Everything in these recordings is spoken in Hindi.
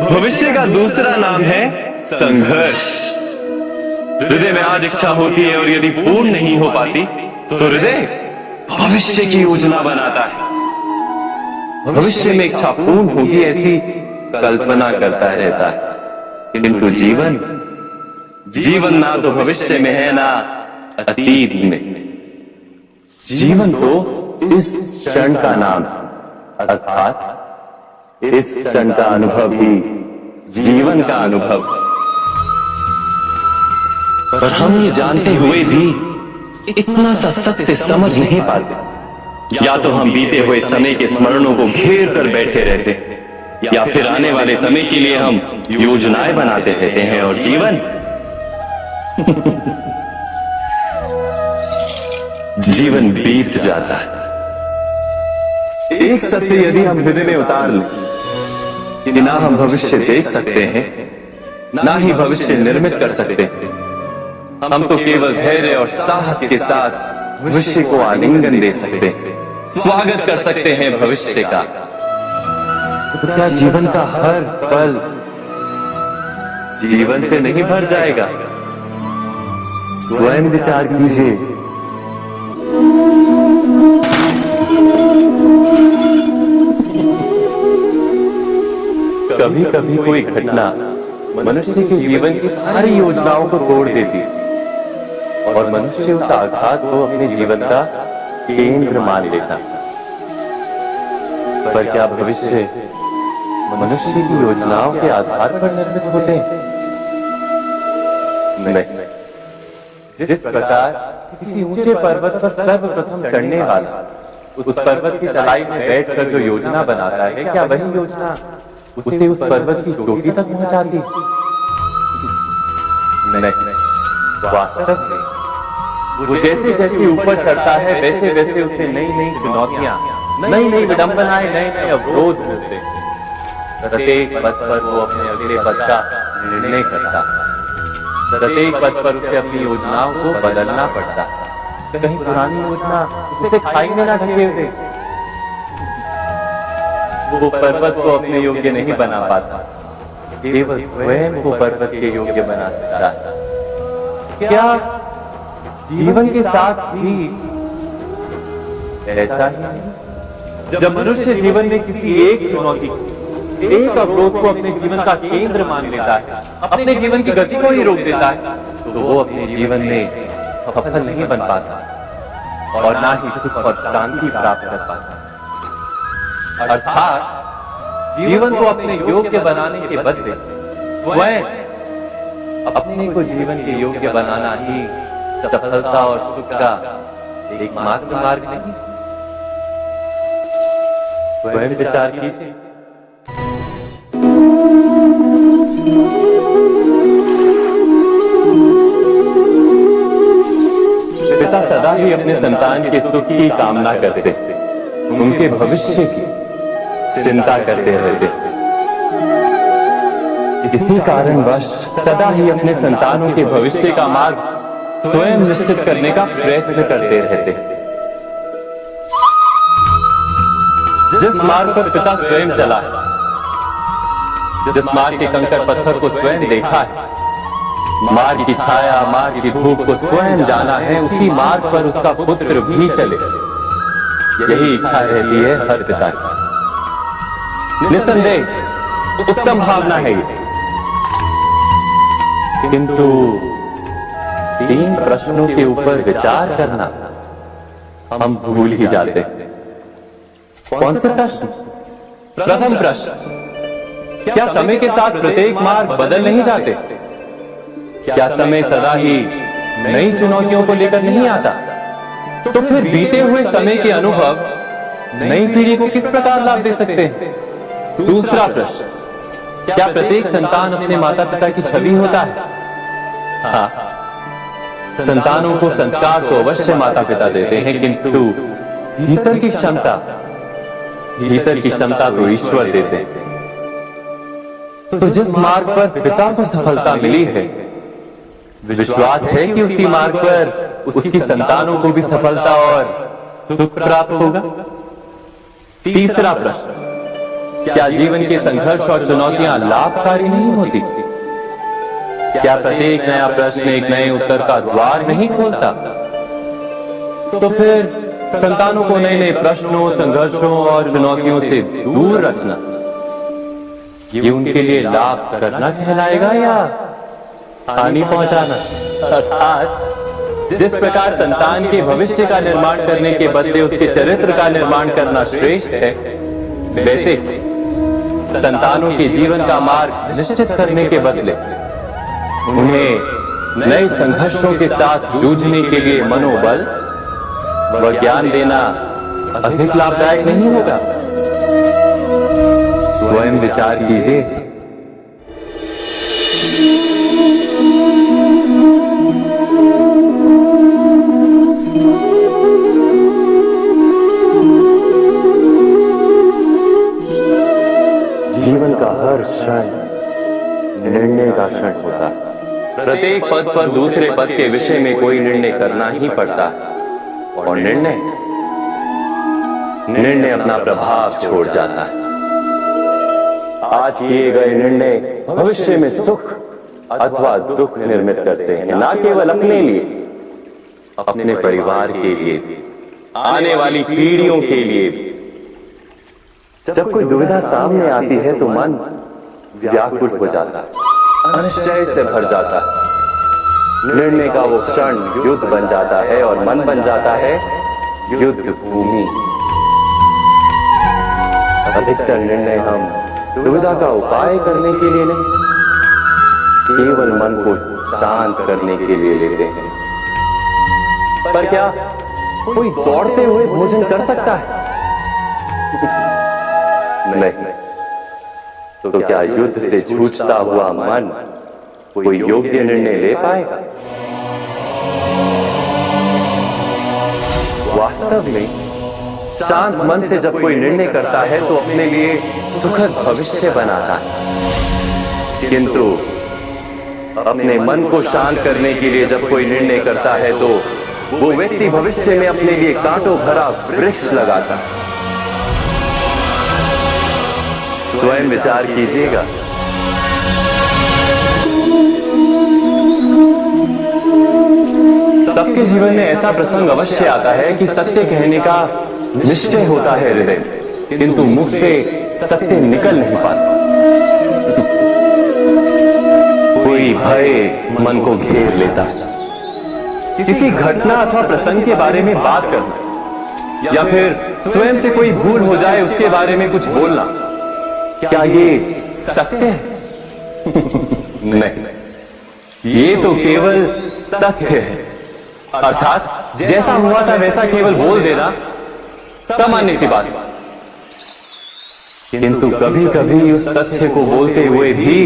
भविष्य का दूसरा नाम है संघर्ष। हृदय में आज इच्छा होती है और यदि पूर्ण नहीं हो पाती तो हृदय भविष्य की योजना बनाता है। भविष्य में इच्छा पूर्ण होगी ऐसी कल्पना करता रहता है, किंतु जीवन ना तो भविष्य में है ना अतीत में। जीवन तो इस क्षण का नाम, अर्थात इस क्षण का अनुभव ही जीवन का अनुभव। पर हम ये जानते हुए भी इतना सा सत्य समझ नहीं पाते। या तो हम बीते हुए समय के स्मरणों को घेर कर बैठे रहते हैं, या फिर आने वाले समय के लिए हम योजनाएं बनाते रहते हैं और जीवन जीवन बीत जाता है। एक सत्य यदि हम हृदय में उतार लें कि ना हम भविष्य देख सकते हैं, ना ही भविष्य निर्मित कर सकते हैं, हम तो केवल धैर्य और साहस के साथ भविष्य को आलिंगन दे सकते हैं, स्वागत कर सकते हैं भविष्य का। तो क्या जीवन का हर पल जीवन से नहीं भर जाएगा? स्वयं विचार कीजिए। कभी कभी कोई घटना मनुष्य के जीवन की सारी योजनाओं को तोड़ देती और मनुष्य उस आघात को अपने जीवन का केंद्र मान लेता। पर क्या भविष्य मनुष्य की योजनाओं के आधार पर निर्मित होते हैं? नहीं। जिस प्रकार किसी ऊंचे पर्वत पर सर्वप्रथम चढ़ने वाला उस पर्वत की तलाई में बैठकर जो योजना बनाता है, क्या वही योजना उसे उस पर्वत की चोटी तक पहुंचाती? नहीं। वास्तव में वो जैसे जैसे ऊपर चढ़ता है वैसे वैसे उसे नई नई चुनौतियां, नई नई विडंबनाएं, नए नए अवरोध होते। प्रत्येक पद पर वो अपने अगले पद का निर्णय करता। प्रत्येक पद पर उसे अपनी योजनाओं को बदलना पड़ता। कहीं पुरानी योजना उसे खाई में ना ढके हुए वो पर्वत को अपने योग्य नहीं बना पाता, केवल स्वयं को पर्वत के योग्य बना सकता है। क्या जीवन के साथ भी ऐसा ही नहीं? जब मनुष्य जीवन में किसी एक चुनौती, एक अवरोध को अपने जीवन का केंद्र मान लेता है, अपने जीवन की गति को ही रोक देता है, तो वो अपने जीवन में सफल नहीं बन पाता और ना ही सुख और शांति प्राप्त कर पाता। अर्थात जीवन को अपने योग्य बनाने के बदले स्वयं अपने को जीवन के योग्य बनाना ही सफलता और सुख का एकमात्र मार्ग नहीं। स्वयं विचार कीजिए। पिता सदा ही अपने संतान के सुख की कामना करते, उनके भविष्य की चिंता करते रहते। इसी कारणवश सदा ही अपने संतानों के भविष्य का मार्ग स्वयं निश्चित करने का प्रयत्न करते रहते। जिस मार्ग पर पिता स्वयं चला है, जिस मार्ग के कंकड़ पत्थर को स्वयं देखा है, मार्ग की छाया, मार्ग की धूप को स्वयं जाना है, उसी मार्ग पर उसका पुत्र भी चले। यही इच्छा रहती है हर पिता की। निसंदेह उत्तम भावना है ये, किंतु 3 प्रश्नों के ऊपर विचार करना हम भूल ही जाते हैं। कौन से प्रश्न? प्रथम प्रश्न, क्या समय के साथ प्रत्येक मार्ग बदल नहीं जाते? क्या समय सदा ही नई चुनौतियों को लेकर नहीं आता? तो फिर बीते हुए समय के अनुभव नई पीढ़ी को किस प्रकार लाभ दे सकते हैं? दूसरा प्रश्न, क्या प्रत्येक संतान अपने माता पिता की छवि होता है? हाँ, संतानों को संस्कार तो अवश्य माता पिता देते हैं, किंतु भीतर की क्षमता तो ईश्वर देते हैं। तो जिस मार्ग पर पिता को सफलता मिली है, विश्वास है कि उसी मार्ग पर उसकी संतानों को भी सफलता और सुख प्राप्त होगा। तीसरा प्रश्न, क्या जीवन के संघर्ष और चुनौतियां लाभकारी नहीं होती? क्या प्रत्येक नया प्रश्न एक नए उत्तर का द्वार नहीं खोलता? तो फिर संतानों को नए नए प्रश्नों, संघर्षों और चुनौतियों से दूर रखना, ये उनके लिए लाभ करना कहलाएगा या हानि पहुंचाना? अर्थात जिस प्रकार संतान के भविष्य का निर्माण करने के बदले उसके चरित्र का निर्माण करना श्रेष्ठ है, वैसे संतानों के जीवन का मार्ग निश्चित करने के बदले उन्हें नए संघर्षों के साथ जूझने के लिए मनोबल व ज्ञान देना अधिक लाभदायक नहीं होगा? स्वयं विचार कीजिए। जीवन का हर क्षण निर्णय का क्षण होता है। प्रत्येक पद पर दूसरे पद के विषय में कोई निर्णय करना ही पड़ता है, और निर्णय अपना प्रभाव छोड़ जाता है। आज किए गए निर्णय भविष्य में सुख अथवा दुख निर्मित करते हैं, न केवल अपने लिए, अपने परिवार के लिए भी, आने वाली पीढ़ियों के लिए भी। जब कोई दुविधा सामने आती है तो मन व्याकुल हो जाता है, अनिश्चय से भर जाता है। निर्णय का वो क्षण युद्ध बन जाता है और मन बन जाता है युद्ध भूमि। अधिकतर निर्णय हम दुविधा का उपाय करने के लिए नहीं, केवल मन को शांत करने के लिए लेते हैं। पर क्या कोई दौड़ते हुए भोजन कर सकता है? नहीं। तो क्या युद्ध से जूझता हुआ मन कोई योग्य निर्णय ले पाएगा? वास्तव में शांत मन से जब कोई निर्णय करता है तो अपने लिए सुखद भविष्य बनाता है, किंतु अपने मन को शांत करने के लिए जब कोई निर्णय करता है तो वो व्यक्ति भविष्य में अपने लिए कांटों भरा वृक्ष लगाता है। स्वयं विचार कीजिएगा। सबके जीवन में ऐसा प्रसंग अवश्य आता है कि सत्य कहने का निश्चय होता है हृदय, किंतु मुख से सत्य निकल नहीं पाता। कोई भय मन को घेर लेता है। किसी घटना अथवा प्रसंग के बारे में बात करना या फिर स्वयं से कोई भूल हो जाए उसके बारे में कुछ बोलना, क्या ये सत्य है? नहीं, ये तो केवल तथ्य है। अर्थात जैसा हुआ था वैसा केवल बोल देना सामान्य सी बात। किंतु कभी कभी उस तथ्य को बोलते हुए भी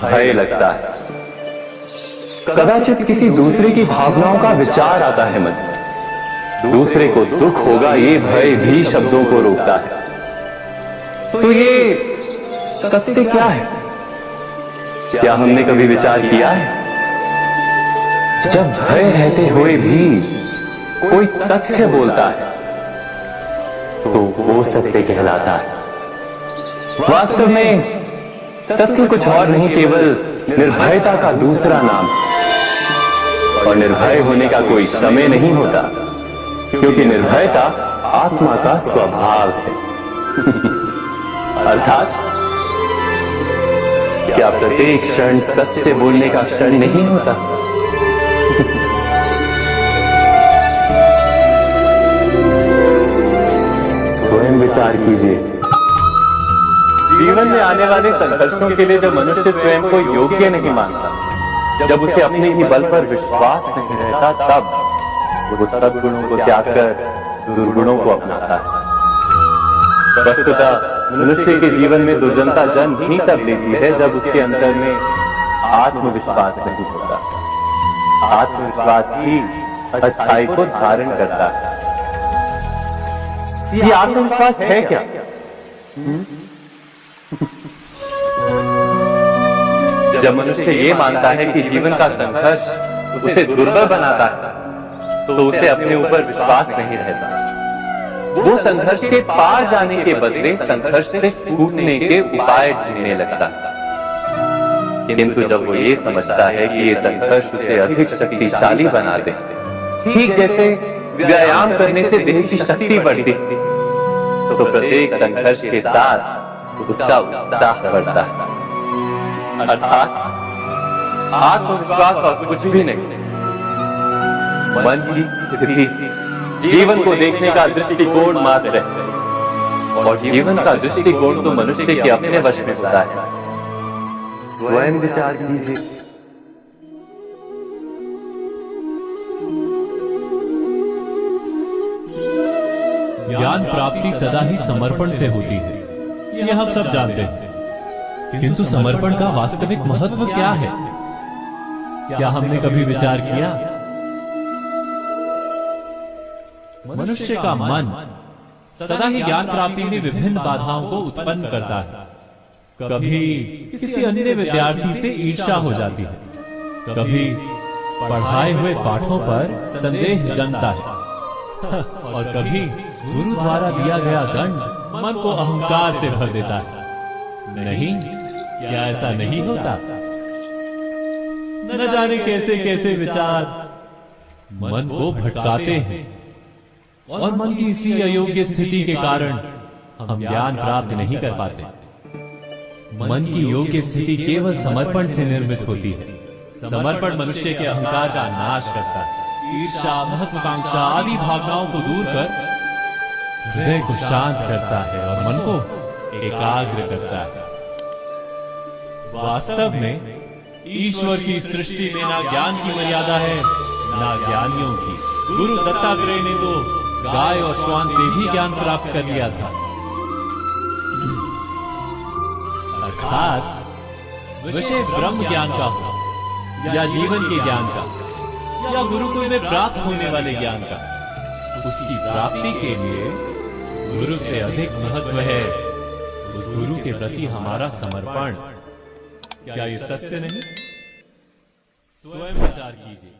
भय लगता है। कदाचित किसी दूसरे की भावनाओं का विचार आता है मन में, दूसरे को दुख होगा ये भय भी शब्दों को रोकता है। तो ये सत्य क्या है? क्या हमने कभी विचार किया है? जब भय रहते हुए भी कोई तथ्य बोलता है तो वो सत्य कहलाता है। वास्तव में सत्य कुछ और नहीं, केवल निर्भयता का दूसरा नाम। और निर्भय होने का कोई समय नहीं होता, क्योंकि निर्भयता आत्मा का स्वभाव है। अर्थात क्या प्रत्येक क्षण सत्य बोलने का क्षण नहीं होता? स्वयं विचार कीजिए। जीवन में आने वाले संघर्षों के लिए जब मनुष्य स्वयं को योग्य नहीं मानता, जब उसे अपने ही बल पर विश्वास नहीं रहता, तब वो सद्गुणों को त्याग कर दुर्गुणों को अपनाता है। वस्तुतः मनुष्य के जीवन में दुर्जनता जन्म ही तब लेती है जब उसके अंदर में आत्मविश्वास नहीं होता। आत्मविश्वास ही अच्छाई को धारण करता है। ये आत्मविश्वास है क्या? जब मनुष्य ये मानता है कि जीवन का संघर्ष उसे दुर्बल बनाता है, तो उसे अपने ऊपर विश्वास नहीं रहता। वो संघर्ष के पार जाने के बदले संघर्ष से छूटने के उपाय ढूंढने लगता है। किंतु जब वो ये समझता है कि ये संघर्ष उसे अधिक शक्तिशाली बना दे, ठीक जैसे व्यायाम करने से देह की शक्ति बढ़ती, तो प्रत्येक संघर्ष के साथ उसका उत्साह बढ़ता है। अर्थात आत्मविश्वास और कुछ भी नहीं, मन की स्थिति जीवन को देखने का दृष्टिकोण मात्र है, और जीवन का दृष्टिकोण तो मनुष्य के अपने वश में होता है। स्वयं विचार कीजिए। ज्ञान प्राप्ति सदा ही समर्पण से होती है, यह हम सब जानते हैं। किंतु समर्पण का वास्तविक महत्व क्या है? क्या हमने कभी विचार किया? मनुष्य का मन सदा ही ज्ञान प्राप्ति में विभिन्न बाधाओं को उत्पन्न करता है। कभी किसी अन्य विद्यार्थी से ईर्ष्या हो जाती है, कभी पढ़ाए हुए पाठों पर संदेह जमता है, और कभी गुरु द्वारा दिया गया दंड मन को अहंकार से भर देता है। नहीं, क्या ऐसा नहीं होता? न जाने कैसे कैसे विचार मन को भटकाते हैं, और मन की इसी अयोग्य स्थिति के कारण हम ज्ञान प्राप्त नहीं कर पाते। मन की योग्य स्थिति केवल समर्पण से निर्मित होती है। समर्पण मनुष्य के अहंकार का नाश करता है, ईर्ष्या, महत्वाकांक्षा आदि भावनाओं को दूर कर हृदय को शांत करता है और मन को एकाग्र करता है। वास्तव में ईश्वर की सृष्टि में ना ज्ञान की मर्यादा है, ना ज्ञानियों की। गुरु दत्तात्रेय ने तो गाय और श्वान से भी ज्ञान प्राप्त कर लिया था। अर्थात विषय ब्रह्म ज्ञान का हो या जीवन के ज्ञान का या गुरुकुल में प्राप्त होने वाले ज्ञान का, उसकी प्राप्ति के लिए गुरु से अधिक महत्व है उस गुरु के प्रति हमारा समर्पण। क्या ये सत्य नहीं? स्वयं विचार कीजिए।